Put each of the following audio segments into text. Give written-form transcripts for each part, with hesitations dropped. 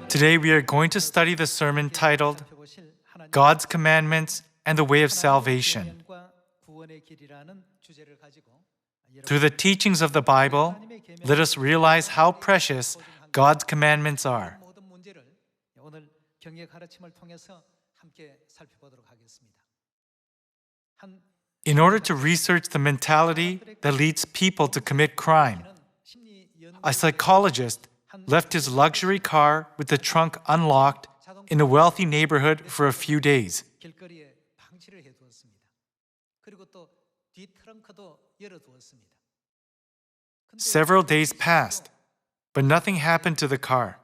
Today we are going to study the sermon titled God's Commandments and the Way of Salvation. Through the teachings of the Bible, let us realize how precious God's commandments are. In order to research the mentality that leads people to commit crime, a psychologist left his luxury car with the trunk unlocked in a wealthy neighborhood for a few days. Several days passed, but nothing happened to the car.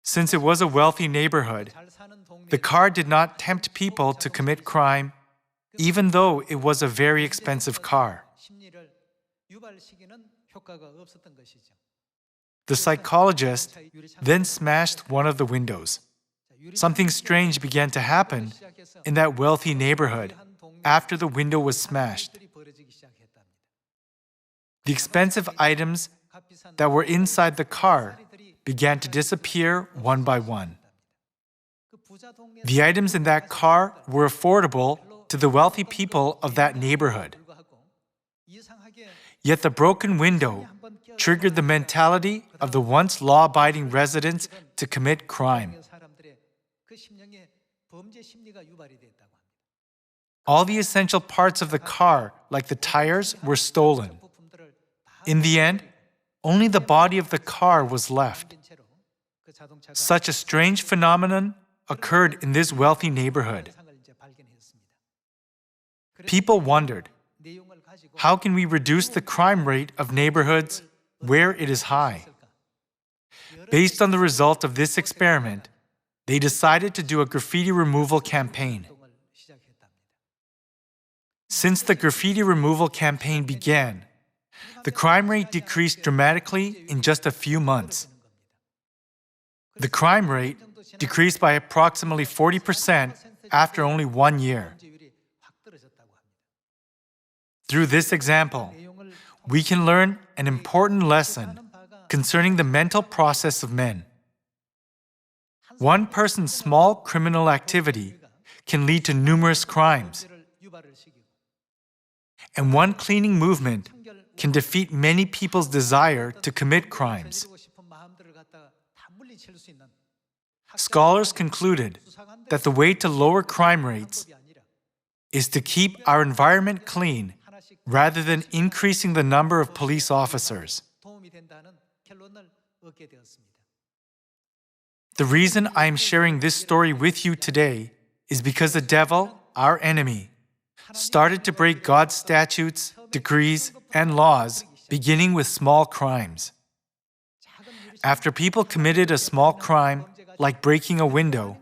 Since it was a wealthy neighborhood, the car did not tempt people to commit crime, even though it was a very expensive car. The psychologist then smashed one of the windows. Something strange began to happen in that wealthy neighborhood after the window was smashed. The expensive items that were inside the car began to disappear one by one. The items in that car were affordable to the wealthy people of that neighborhood. Yet the broken window triggered the mentality of the once law-abiding residents to commit crime. All the essential parts of the car, like the tires, were stolen. In the end, only the body of the car was left. Such a strange phenomenon occurred in this wealthy neighborhood. People wondered, how can we reduce the crime rate of neighborhoods where it is high? Based on the result of this experiment, they decided to do a graffiti removal campaign. Since the graffiti removal campaign began, the crime rate decreased dramatically in just a few months. The crime rate decreased by approximately 40% after only 1 year. Through this example, we can learn an important lesson concerning the mental process of men. One person's small criminal activity can lead to numerous crimes. And one cleaning movement can defeat many people's desire to commit crimes. Scholars concluded that the way to lower crime rates is to keep our environment clean rather than increasing the number of police officers. The reason I am sharing this story with you today is because the devil, our enemy, started to break God's statutes, decrees, and laws, beginning with small crimes. After people committed a small crime, like breaking a window,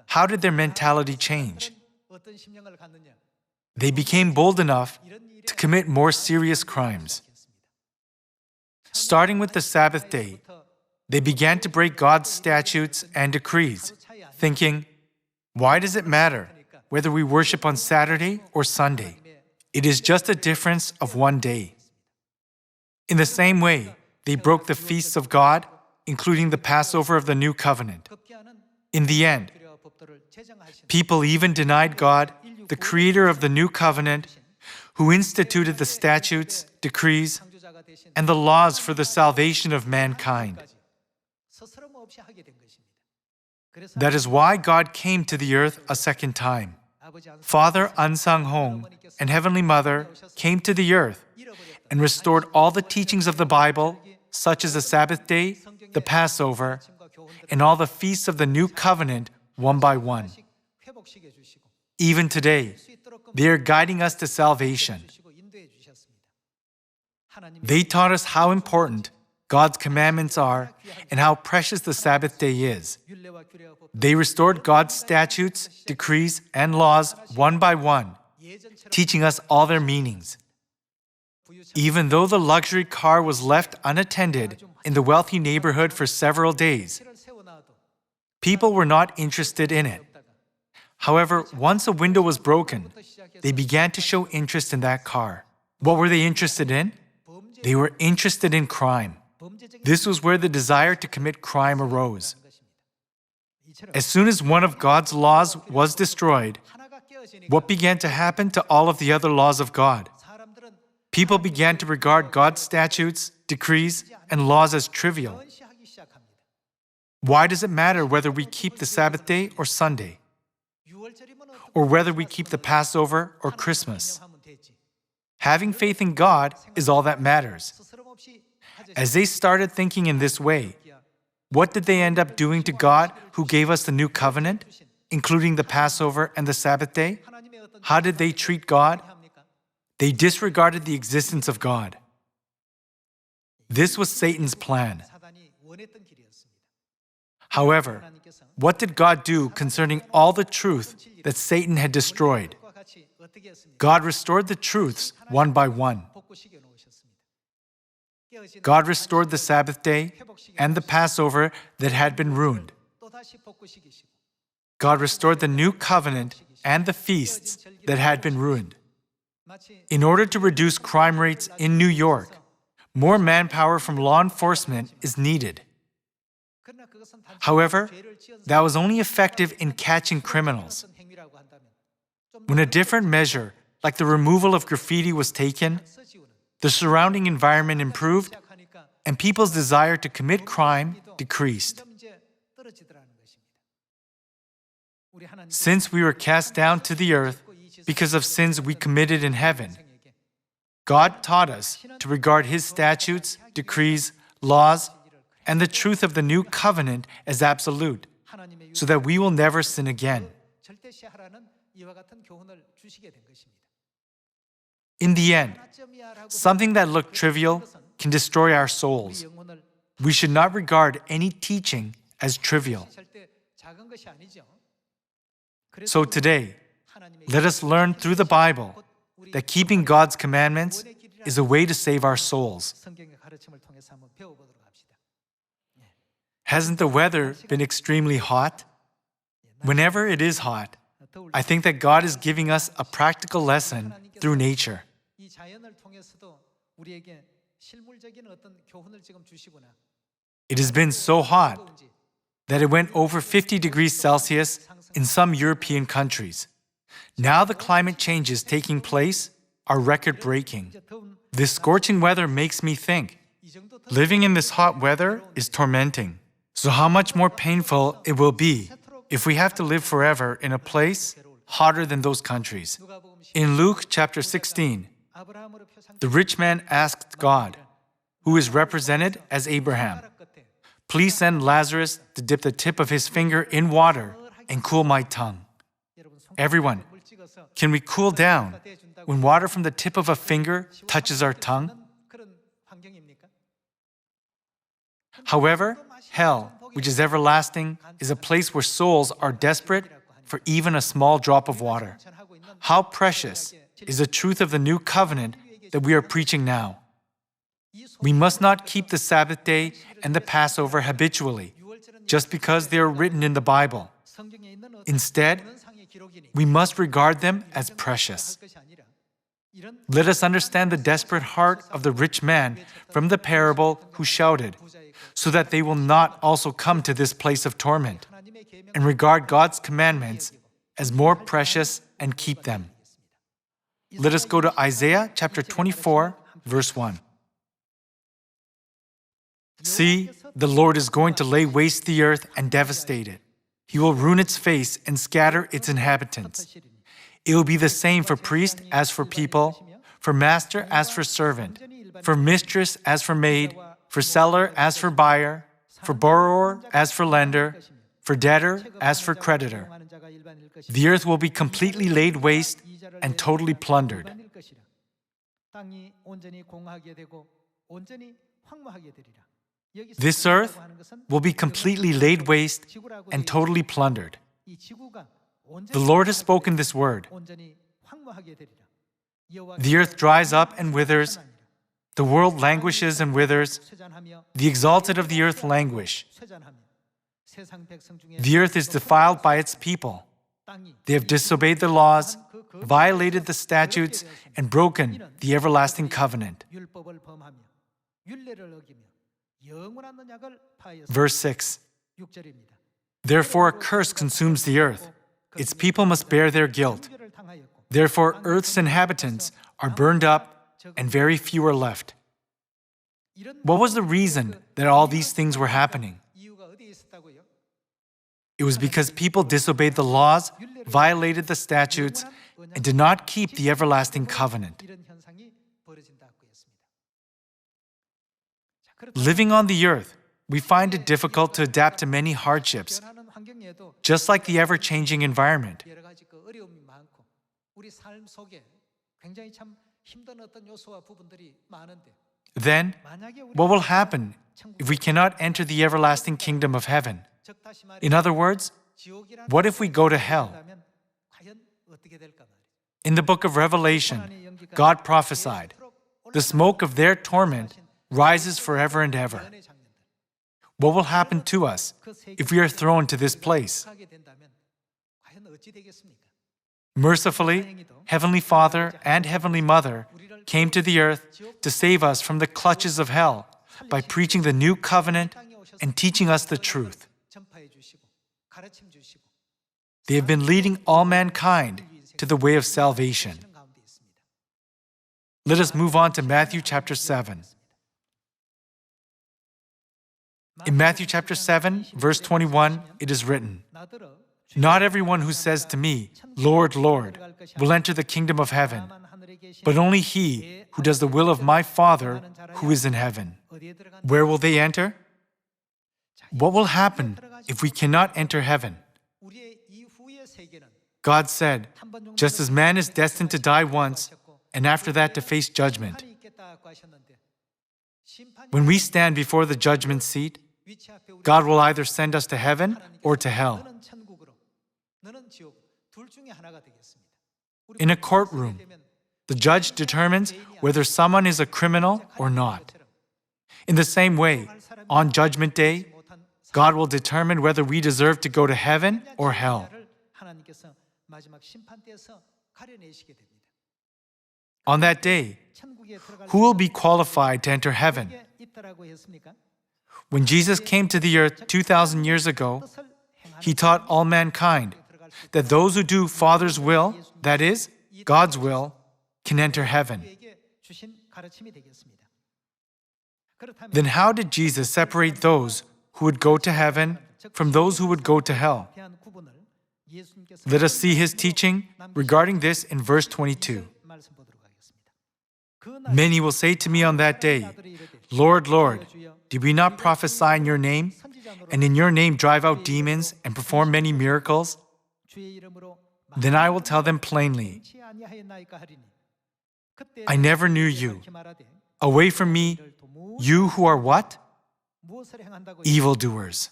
how did their mentality change? They became bold enough to commit more serious crimes. Starting with the Sabbath day, they began to break God's statutes and decrees, thinking, why does it matter whether we worship on Saturday or Sunday? It is just a difference of 1 day. In the same way, they broke the feasts of God, including the Passover of the New Covenant. In the end, people even denied God, the creator of the New Covenant, who instituted the statutes, decrees, and the laws for the salvation of mankind. That is why God came to the earth a second time. Father Ahnsahnghong and Heavenly Mother came to the earth and restored all the teachings of the Bible, such as the Sabbath day, the Passover, and all the feasts of the New Covenant, one by one. Even today, they are guiding us to salvation. They taught us how important God's commandments are and how precious the Sabbath day is. They restored God's statutes, decrees, and laws one by one, teaching us all their meanings. Even though the luxury car was left unattended in the wealthy neighborhood for several days, people were not interested in it. However, once a window was broken, they began to show interest in that car. What were they interested in? They were interested in crime. This was where the desire to commit crime arose. As soon as one of God's laws was destroyed, what began to happen to all of the other laws of God? People began to regard God's statutes, decrees, and laws as trivial. Why does it matter whether we keep the Sabbath day or Sunday? Or whether we keep the Passover or Christmas? Having faith in God is all that matters. As they started thinking in this way, what did they end up doing to God who gave us the new covenant, including the Passover and the Sabbath day? How did they treat God? They disregarded the existence of God. This was Satan's plan. However, what did God do concerning all the truth that Satan had destroyed? God restored the truths one by one. God restored the Sabbath day and the Passover that had been ruined. God restored the new covenant and the feasts that had been ruined. In order to reduce crime rates in New York, more manpower from law enforcement is needed. However, that was only effective in catching criminals. When a different measure, like the removal of graffiti, was taken, the surrounding environment improved, and people's desire to commit crime decreased. Since we were cast down to the earth because of sins we committed in heaven, God taught us to regard His statutes, decrees, laws, and the truth of the new covenant as absolute, so that we will never sin again. In the end, something that looked trivial can destroy our souls. We should not regard any teaching as trivial. So today, let us learn through the Bible that keeping God's commandments is a way to save our souls. Hasn't the weather been extremely hot? Whenever it is hot, I think that God is giving us a practical lesson through nature. It has been so hot that it went over 50 degrees Celsius in some European countries. Now the climate changes taking place are record-breaking. This scorching weather makes me think, living in this hot weather is tormenting. So how much more painful it will be if we have to live forever in a place hotter than those countries. In Luke chapter 16, the rich man asked God, who is represented as Abraham, "Please send Lazarus to dip the tip of his finger in water and cool my tongue." Everyone, can we cool down when water from the tip of a finger touches our tongue? However, hell, which is everlasting, is a place where souls are desperate for even a small drop of water. How precious is the truth of the new covenant that we are preaching now. We must not keep the Sabbath day and the Passover habitually, just because they are written in the Bible. Instead, we must regard them as precious. Let us understand the desperate heart of the rich man from the parable who shouted, so that they will not also come to this place of torment, and regard God's commandments as more precious and keep them. Let us go to Isaiah chapter 24, verse 1. See, the Lord is going to lay waste the earth and devastate it. He will ruin its face and scatter its inhabitants. It will be the same for priest as for people, for master as for servant, for mistress as for maid, for seller as for buyer, for borrower as for lender, for debtor as for creditor. The earth will be completely laid waste and totally plundered. This earth will be completely laid waste and totally plundered. The Lord has spoken this word. The earth dries up and withers. The world languishes and withers. The exalted of the earth languish. The earth is defiled by its people. They have disobeyed the laws, violated the statutes, and broken the everlasting covenant. Verse 6. Therefore a curse consumes the earth. Its people must bear their guilt. Therefore earth's inhabitants are burned up, and very few are left. What was the reason that all these things were happening? It was because people disobeyed the laws, violated the statutes, and did not keep the everlasting covenant. Living on the earth, we find it difficult to adapt to many hardships, just like the ever-changing environment. Then, what will happen if we cannot enter the everlasting kingdom of heaven? In other words, what if we go to hell? In the book of Revelation, God prophesied, the smoke of their torment rises forever and ever. What will happen to us if we are thrown to this place? Mercifully, Heavenly Father and Heavenly Mother came to the earth to save us from the clutches of hell by preaching the new covenant and teaching us the truth. They have been leading all mankind to the way of salvation. Let us move on to Matthew chapter 7. In Matthew chapter 7, verse 21, it is written, "Not everyone who says to me, 'Lord, Lord,' will enter the kingdom of heaven, but only he who does the will of my Father who is in heaven." Where will they enter? What will happen if we cannot enter heaven? God said, just as man is destined to die once, and after that to face judgment. When we stand before the judgment seat, God will either send us to heaven or to hell. In a courtroom, the judge determines whether someone is a criminal or not. In the same way, on Judgment Day, God will determine whether we deserve to go to heaven or hell. On that day, who will be qualified to enter heaven? When Jesus came to the earth 2,000 years ago, He taught all mankind that those who do Father's will, that is, God's will, can enter heaven. Then how did Jesus separate those who would go to heaven from those who would go to hell? Let us see His teaching regarding this in verse 22. "Many will say to me on that day, 'Lord, Lord, did we not prophesy in your name, and in your name drive out demons and perform many miracles?' Then I will tell them plainly, 'I never knew you. Away from me, you who are what? Evildoers.'"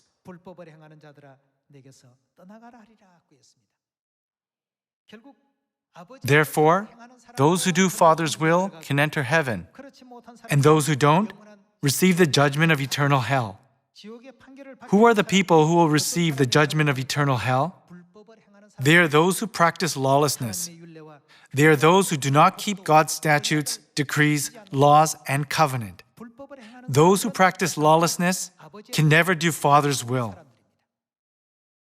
Therefore, those who do Father's will can enter heaven, and those who don't receive the judgment of eternal hell. Who are the people who will receive the judgment of eternal hell? They are those who practice lawlessness. They are those who do not keep God's statutes, decrees, laws, and covenant. Those who practice lawlessness can never do Father's will.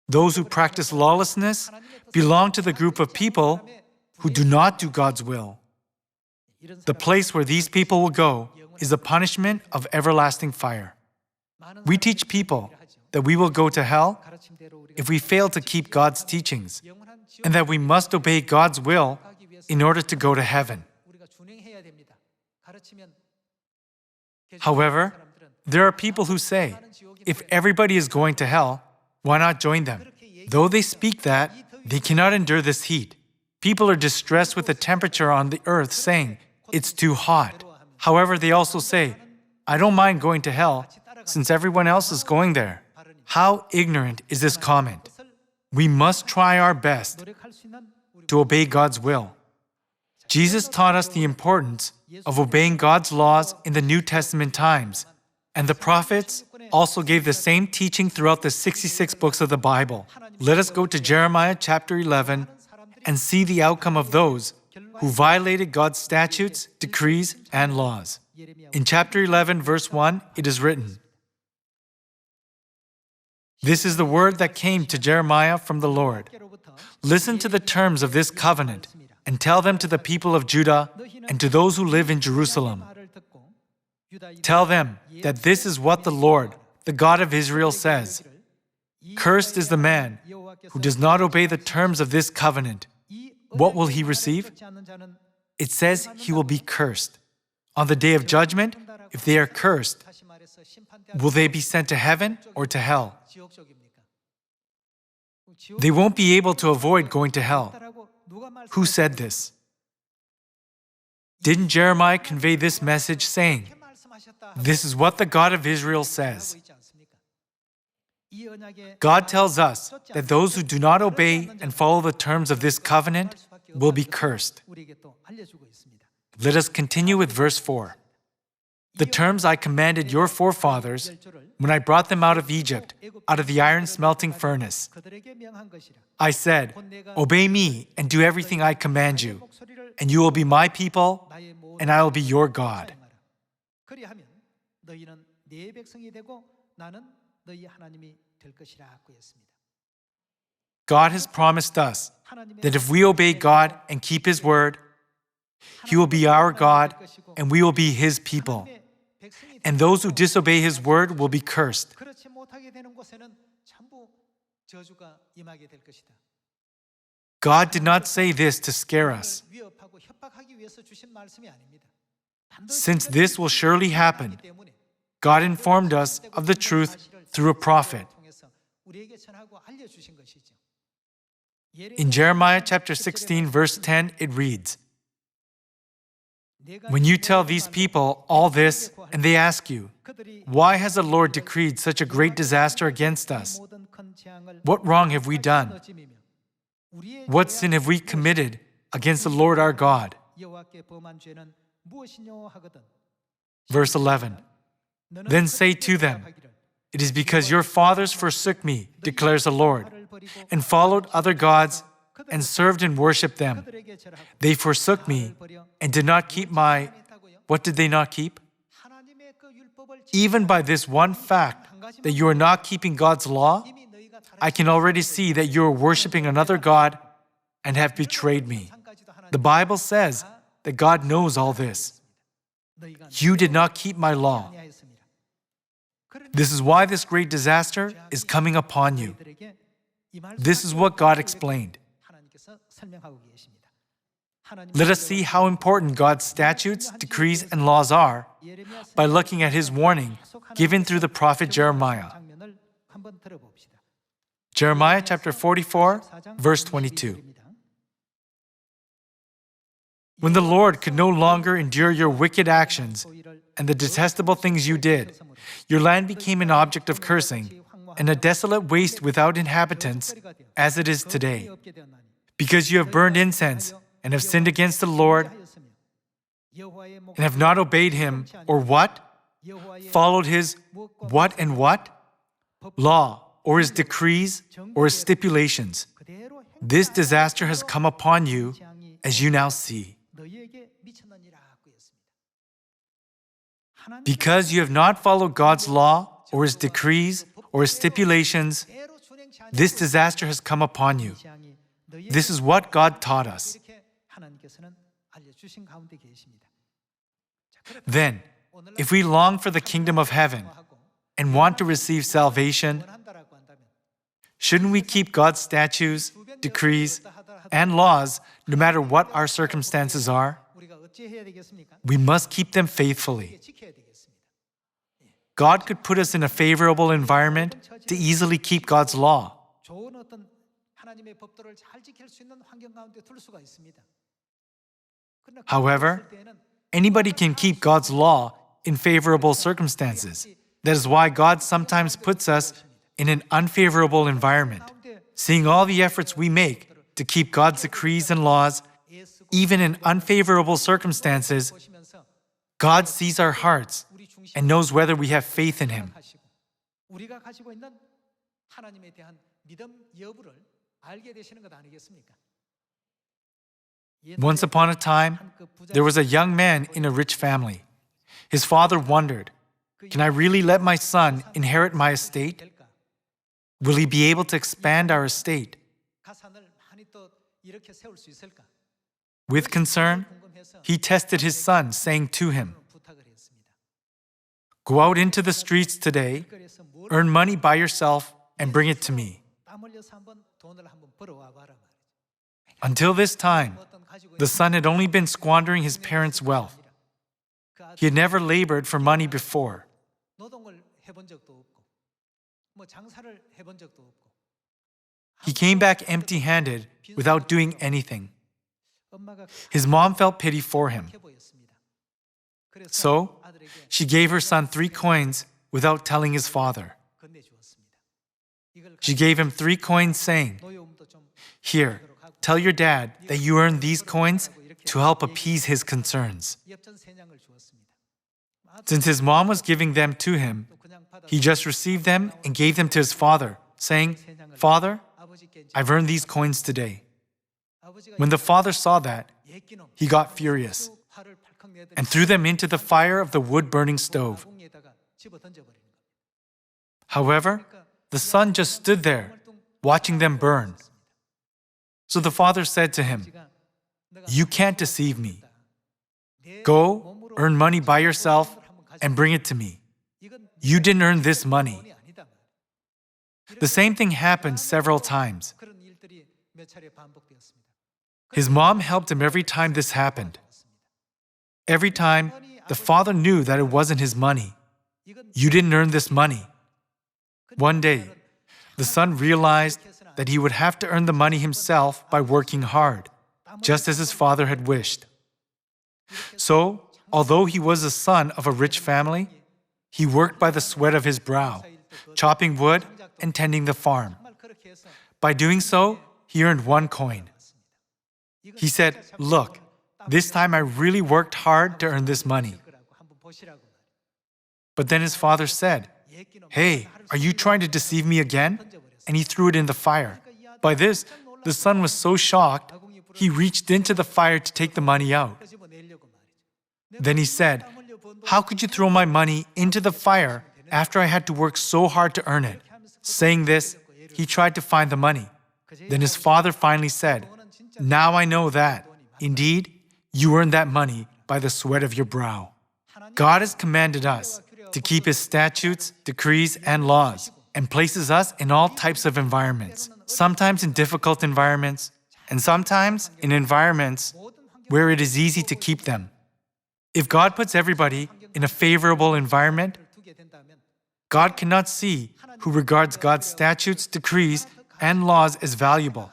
Those who practice lawlessness belong to the group of people who do not do God's will. The place where these people will go is the punishment of everlasting fire. We teach people that we will go to hell if we fail to keep God's teachings, and that we must obey God's will in order to go to heaven. However, there are people who say, if everybody is going to hell, why not join them? Though they speak that, they cannot endure this heat. People are distressed with the temperature on the earth, saying, it's too hot. However, they also say, I don't mind going to hell, since everyone else is going there. How ignorant is this comment? We must try our best to obey God's will. Jesus taught us the importance of obeying God's laws in the New Testament times, and the prophets also gave the same teaching throughout the 66 books of the Bible. Let us go to Jeremiah chapter 11 and see the outcome of those who violated God's statutes, decrees, and laws. In chapter 11, verse 1, it is written, This is the word that came to Jeremiah from the Lord. Listen to the terms of this covenant and tell them to the people of Judah and to those who live in Jerusalem. Tell them that this is what the Lord, the God of Israel, says. Cursed is the man who does not obey the terms of this covenant. What will he receive? It says he will be cursed. On the day of judgment, if they are cursed, will they be sent to heaven or to hell? They won't be able to avoid going to hell. Who said this? Didn't Jeremiah convey this message saying, "This is what the God of Israel says"? God tells us that those who do not obey and follow the terms of this covenant will be cursed. Let us continue with verse 4. The terms I commanded your forefathers when I brought them out of Egypt, out of the iron smelting furnace. I said, "Obey me and do everything I command you, and you will be my people, and I will be your God." God has promised us that if we obey God and keep His word, He will be our God and we will be His people. And those who disobey His word will be cursed. God did not say this to scare us. Since this will surely happen, God informed us of the truth through a prophet. In Jeremiah chapter 16, verse 10, it reads, "When you tell these people all this, and they ask you, 'Why has the Lord decreed such a great disaster against us? What wrong have we done? What sin have we committed against the Lord our God?' Verse 11, "Then say to them, 'It is because your fathers forsook me, declares the Lord, and followed other gods and served and worshipped them. They forsook me and did not keep my..." What did they not keep? Even by this one fact that you are not keeping God's law, I can already see that you are worshiping another God and have betrayed me. The Bible says that God knows all this. You did not keep my law. This is why this great disaster is coming upon you. This is what God explained. Let us see how important God's statutes, decrees, and laws are by looking at His warning given through the prophet Jeremiah. Jeremiah chapter 44, verse 22. When the Lord could no longer endure your wicked actions and the detestable things you did, your land became an object of cursing and a desolate waste without inhabitants, as it is today. Because you have burned incense and have sinned against the Lord and have not obeyed Him, or what? Followed His what and what? Law, or His decrees, or His stipulations. This disaster has come upon you, as you now see. Because you have not followed God's law, or His decrees, or His stipulations, this disaster has come upon you. This is what God taught us. Then, if we long for the kingdom of heaven and want to receive salvation, shouldn't we keep God's statutes, decrees, and laws no matter what our circumstances are? We must keep them faithfully. God could put us in a favorable environment to easily keep God's law. However, anybody can keep God's law in favorable circumstances. That is why God sometimes puts us in an unfavorable environment. Seeing all the efforts we make to keep God's decrees and laws, even in unfavorable circumstances, God sees our hearts and knows whether we have faith in Him. Once upon a time, there was a young man in a rich family. His father wondered, "Can I really let my son inherit my estate?" Will he be able to expand our estate? With concern, he tested his son, saying to him, "Go out into the streets today, earn money by yourself, and bring it to me." Until this time, the son had only been squandering his parents' wealth. He had never labored for money before. He came back empty-handed without doing anything. His mom felt pity for him. So, she gave her son 3 coins without telling his father. She gave him 3 coins, saying, "Here, tell your dad that you earned these coins to help appease his concerns." Since his mom was giving them to him, he just received them and gave them to his father, saying, "Father, I've earned these coins today." When the father saw that, he got furious and threw them into the fire of the wood-burning stove. However, the son just stood there, watching them burn. So the father said to him, "You can't deceive me. Go, earn money by yourself, and bring it to me. You didn't earn this money." The same thing happened several times. His mom helped him every time this happened. Every time, the father knew that it wasn't his money. "You didn't earn this money." One day, the son realized that he would have to earn the money himself by working hard, just as his father had wished. So, although he was the son of a rich family, he worked by the sweat of his brow, chopping wood and tending the farm. By doing so, he earned 1 coin. He said, "Look, this time I really worked hard to earn this money." But then his father said, "Hey, are you trying to deceive me again?" And he threw it in the fire. By this, the son was so shocked, he reached into the fire to take the money out. Then he said, "How could you throw my money into the fire after I had to work so hard to earn it?" Saying this, he tried to find the money. Then his father finally said, "Now I know that, indeed, you earned that money by the sweat of your brow." God has commanded us to keep His statutes, decrees, and laws, and places us in all types of environments, sometimes in difficult environments, and sometimes in environments where it is easy to keep them. If God puts everybody in a favorable environment, God cannot see who regards God's statutes, decrees, and laws as valuable.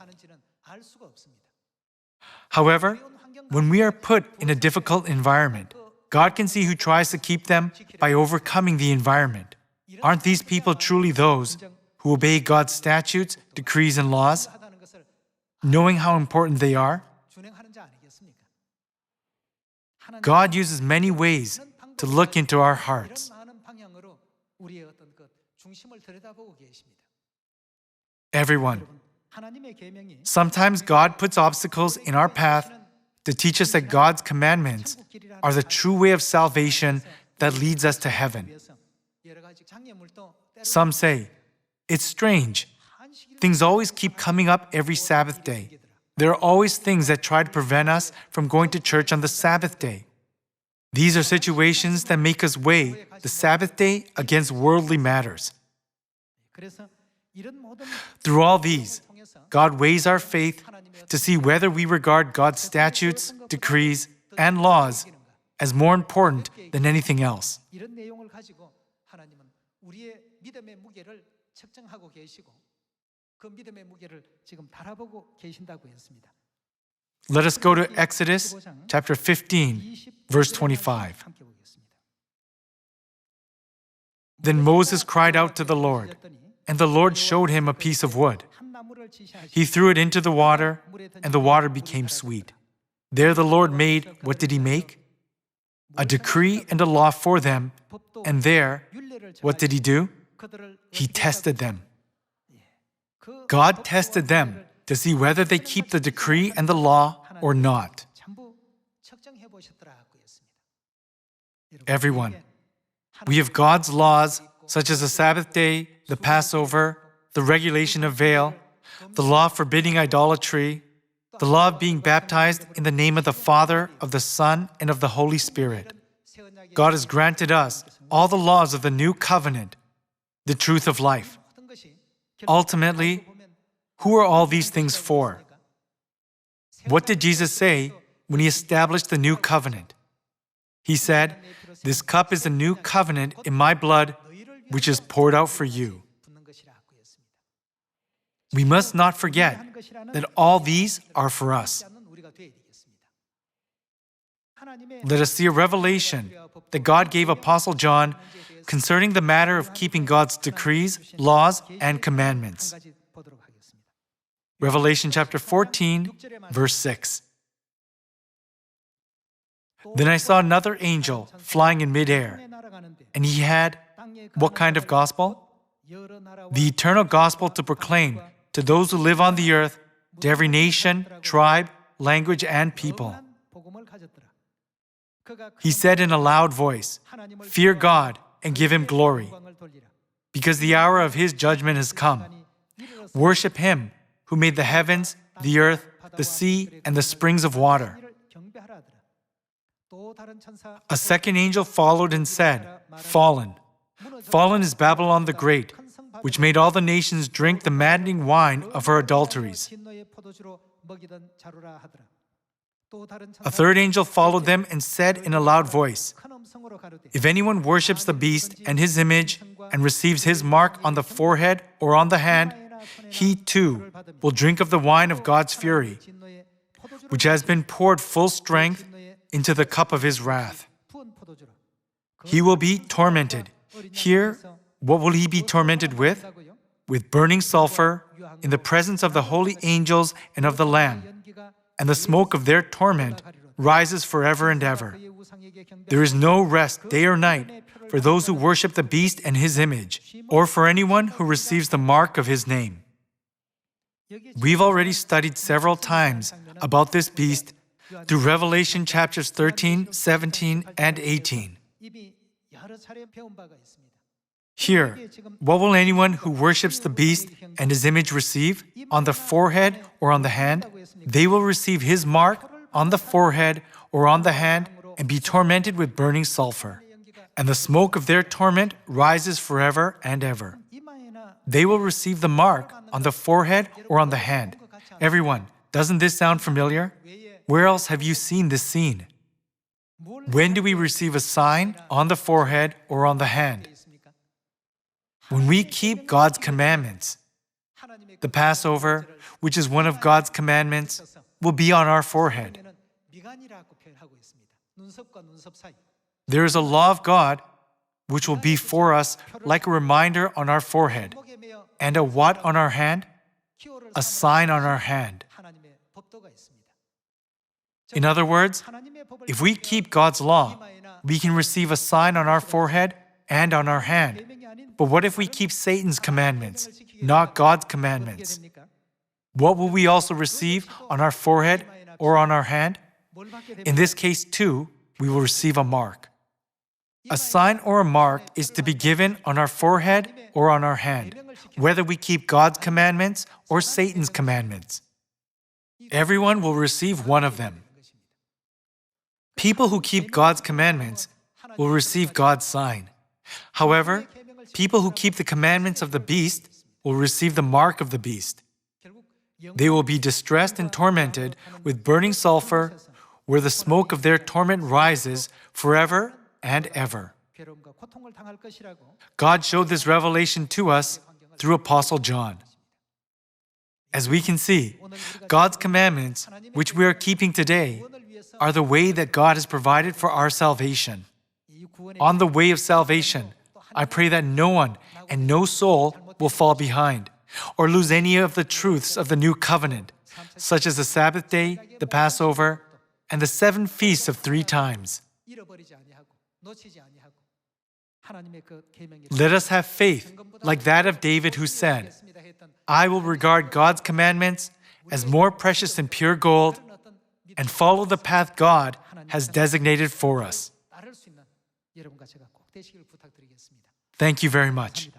However, when we are put in a difficult environment, God can see who tries to keep them by overcoming the environment. Aren't these people truly those who obey God's statutes, decrees, and laws, knowing how important they are? God uses many ways to look into our hearts. Everyone, sometimes God puts obstacles in our path to teach us that God's commandments are the true way of salvation that leads us to heaven. Some say, "It's strange. Things always keep coming up every Sabbath day. There are always things that try to prevent us from going to church on the Sabbath day." These are situations that make us weigh the Sabbath day against worldly matters. Through all these, God weighs our faith to see whether we regard God's statutes, decrees, and laws as more important than anything else. Let us go to Exodus chapter 15, verse 25. Then Moses cried out to the Lord, and the Lord showed him a piece of wood. He threw it into the water, and the water became sweet. There the Lord made, what did He make? A decree and a law for them, and there, what did He do? He tested them. God tested them to see whether they keep the decree and the law or not. Everyone, we have God's laws, such as the Sabbath day, the Passover, the regulation of veil, the law forbidding idolatry, the law of being baptized in the name of the Father, of the Son, and of the Holy Spirit. God has granted us all the laws of the new covenant, the truth of life. Ultimately, who are all these things for? What did Jesus say when He established the new covenant? He said, "This cup is the new covenant in my blood, which is poured out for you." We must not forget that all these are for us. Let us see a revelation that God gave Apostle John concerning the matter of keeping God's decrees, laws, and commandments. Revelation chapter 14, verse 6. Then I saw another angel flying in midair, and he had what kind of gospel? The eternal gospel to proclaim to those who live on the earth, to every nation, tribe, language, and people. He said in a loud voice, "Fear God and give Him glory, because the hour of His judgment has come. Worship Him who made the heavens, the earth, the sea, and the springs of water." A second angel followed and said, "Fallen. Fallen is Babylon the Great, which made all the nations drink the maddening wine of her adulteries." A third angel followed them and said in a loud voice, "If anyone worships the beast and his image and receives his mark on the forehead or on the hand, he too will drink of the wine of God's fury, which has been poured full strength into the cup of His wrath. He will be tormented." Here, what will he be tormented with? With burning sulfur, in the presence of the holy angels and of the Lamb. And the smoke of their torment rises forever and ever. There is no rest day or night for those who worship the beast and his image, or for anyone who receives the mark of his name. We've already studied several times about this beast through Revelation chapters 13, 17, and 18. Here, what will anyone who worships the beast and his image receive? On the forehead or on the hand? They will receive his mark on the forehead or on the hand and be tormented with burning sulfur. And the smoke of their torment rises forever and ever. They will receive the mark on the forehead or on the hand. Everyone, doesn't this sound familiar? Where else have you seen this scene? When do we receive a sign on the forehead or on the hand? When we keep God's commandments. The Passover, which is one of God's commandments, will be on our forehead. There is a law of God which will be for us like a reminder on our forehead. And a what on our hand? A sign on our hand. In other words, if we keep God's law, we can receive a sign on our forehead and on our hand. But what if we keep Satan's commandments, not God's commandments? What will we also receive on our forehead or on our hand? In this case, too, we will receive a mark. A sign or a mark is to be given on our forehead or on our hand, whether we keep God's commandments or Satan's commandments. Everyone will receive one of them. People who keep God's commandments will receive God's sign. However, people who keep the commandments of the beast will receive the mark of the beast. They will be distressed and tormented with burning sulfur, where the smoke of their torment rises forever and ever. God showed this revelation to us through Apostle John. As we can see, God's commandments, which we are keeping today, are the way that God has provided for our salvation. On the way of salvation, I pray that no one and no soul will fall behind or lose any of the truths of the new covenant, such as the Sabbath day, the Passover, and the 7 feasts of 3 times. Let us have faith like that of David, who said, "I will regard God's commandments as more precious than pure gold and follow the path God has designated for us." Thank you very much.